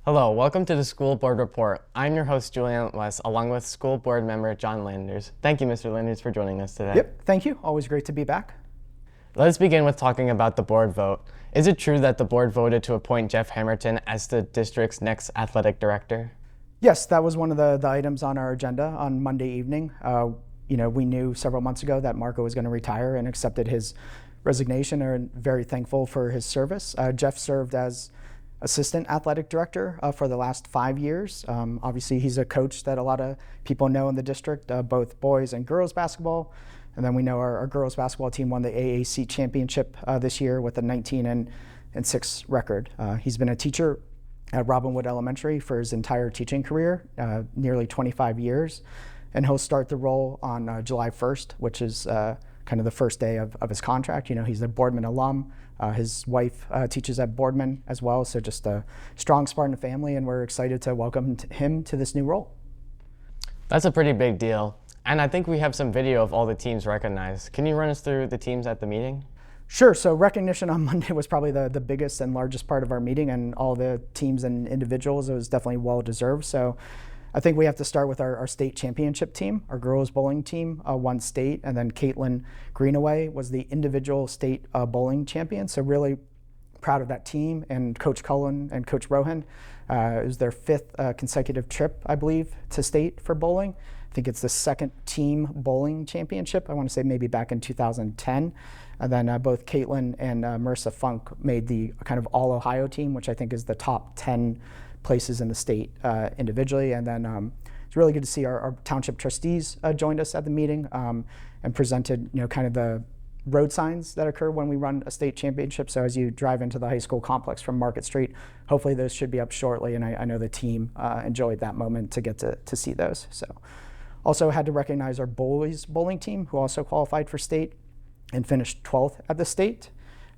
Hello, welcome to the School Board Report. I'm your host, Julian West, along with School Board member John Landers. Thank you, Mr. Landers, for joining us today. Yep, thank you. Always great to be back. Let's begin with talking about the board vote. Is it true that the board voted to appoint Jeff Hammerton as the district's next athletic director? Yes, that was one of the items on our agenda on Monday evening. We knew several months ago that Marco was going to retire and accepted his resignation, and are very thankful for his service. Jeff served as assistant athletic director for the last 5 years. Obviously, he's a coach that a lot of people know in the district, both boys and girls basketball. And then we know our girls basketball team won the AAC championship this year with a 19-6 record. He's been a teacher at Robinwood Elementary for his entire teaching career, nearly 25 years. And he'll start the role on July 1st, which is kind of the first day of his contract. You know, he's a Boardman alum. His wife teaches at Boardman as well, so just a strong Spartan family, and we're excited to welcome him to this new role. That's a pretty big deal. And I think we have some video of all the teams recognized. Can you run us through the teams at the meeting? Sure. So recognition on Monday was probably the biggest and largest part of our meeting, and all the teams and individuals, it was definitely well deserved. So I think we have to start with our state championship team. Our girls bowling team won state, and then Caitlin Greenaway was the individual state bowling champion. So really proud of that team, and Coach Cullen and Coach Rohan. It was their 5th consecutive trip, I believe, to state for bowling. I think it's the 2nd team bowling championship. I want to say maybe back in 2010. And then both Caitlin and Marissa Funk made the kind of all-Ohio team, which I think is the top 10 places in the state individually. And then it's really good to see our township trustees joined us at the meeting and presented, kind of the road signs that occur when we run a state championship. So as you drive into the high school complex from Market Street, hopefully those should be up shortly. And I know the team enjoyed that moment to get to see those. So also had to recognize our boys bowling team, who also qualified for state and finished 12th at the state.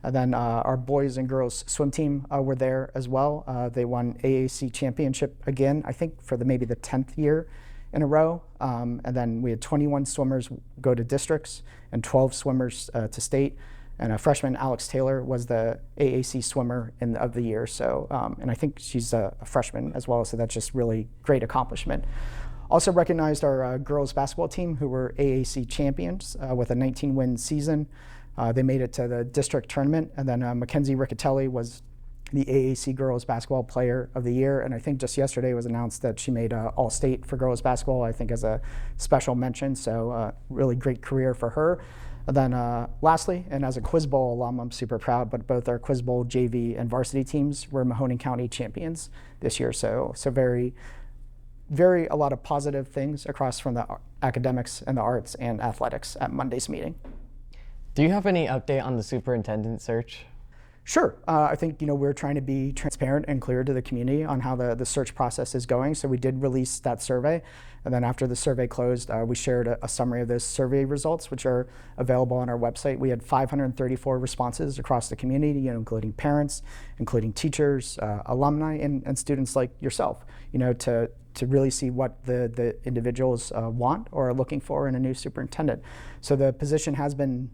And then our boys and girls swim team were there as well. They won AAC championship again, I think for maybe the 10th year in a row. And then we had 21 swimmers go to districts and 12 swimmers to state. And freshman Alex Taylor was the AAC swimmer of the year. So, and I think she's a freshman as well, so that's just really great accomplishment. Also recognized our girls basketball team, who were AAC champions with a 19-win season. They made it to the district tournament, and then Mackenzie Riccatelli was the AAC Girls Basketball Player of the Year, and I think just yesterday it was announced that she made All-State for girls basketball, I think as a special mention, so really great career for her. And then lastly, and as a Quiz Bowl alum, I'm super proud, but both our Quiz Bowl JV and varsity teams were Mahoning County champions this year, so very a lot of positive things across from the academics and the arts and athletics at Monday's meeting. Do you have any update on the superintendent search? Sure. I think we're trying to be transparent and clear to the community on how the search process is going. So we did release that survey, and then after the survey closed, we shared a summary of those survey results, which are available on our website. We had 534 responses across the community, including parents, including teachers, alumni, and students like yourself. To really see what the individuals want or are looking for in a new superintendent. So the position has been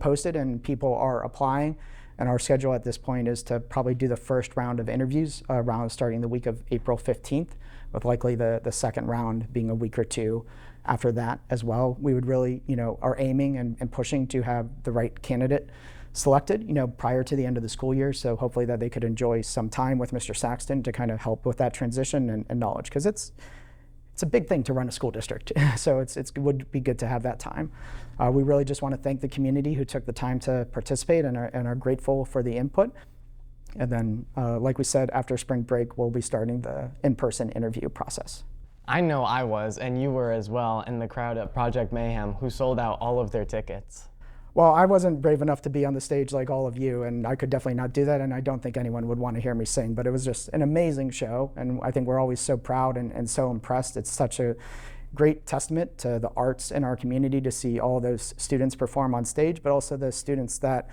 posted, and people are applying. And our schedule at this point is to probably do the first round of interviews starting the week of April 15th, with likely the second round being a week or two after that as well. We would really, are aiming and pushing to have the right candidate selected, prior to the end of the school year. So hopefully that they could enjoy some time with Mr. Saxton to kind of help with that transition and knowledge, because it's a big thing to run a school district. So it would be good to have that time. We really just want to thank the community who took the time to participate and are grateful for the input. And then, like we said, after spring break, we'll be starting the in-person interview process. I know I was, and you were as well, in the crowd at Project Mayhem, who sold out all of their tickets. Well, I wasn't brave enough to be on the stage like all of you, and I could definitely not do that, and I don't think anyone would want to hear me sing, but it was just an amazing show, and I think we're always so proud and so impressed. It's such a great testament to the arts in our community to see all those students perform on stage, but also the students that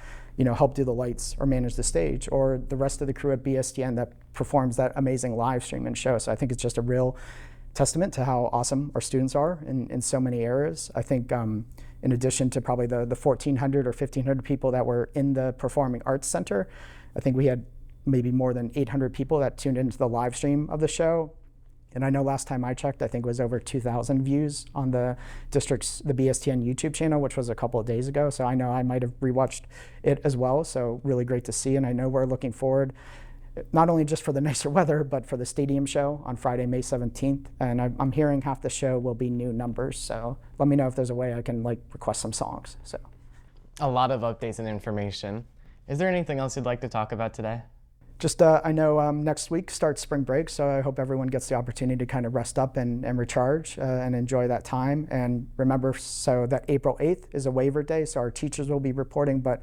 help do the lights or manage the stage, or the rest of the crew at BSTN that performs that amazing live stream and show. So I think it's just a real testament to how awesome our students are in so many areas. I think in addition to probably the 1,400 or 1,500 people that were in the Performing Arts Center, I think we had maybe more than 800 people that tuned into the live stream of the show. And I know last time I checked, I think it was over 2,000 views on the BSTN YouTube channel, which was a couple of days ago. So I know I might have rewatched it as well. So really great to see. And I know we're looking forward, not only just for the nicer weather, but for the stadium show on Friday, May 17th. And I'm hearing half the show will be new numbers. So let me know if there's a way I can request some songs. So A lot of updates and information. Is there anything else you'd like to talk about today? Just, I know next week starts spring break, so I hope everyone gets the opportunity to kind of rest up and recharge and enjoy that time. And remember, so that April 8th is a waiver day, so our teachers will be reporting, but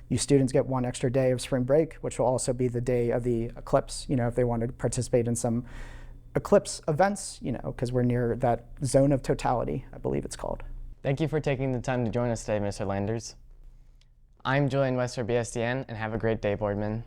you students get one extra day of spring break, which will also be the day of the eclipse, if they want to participate in some eclipse events, because we're near that zone of totality, I believe it's called. Thank you for taking the time to join us today, Mr. Landers. I'm Julian West for BSTN, and have a great day, Boardman.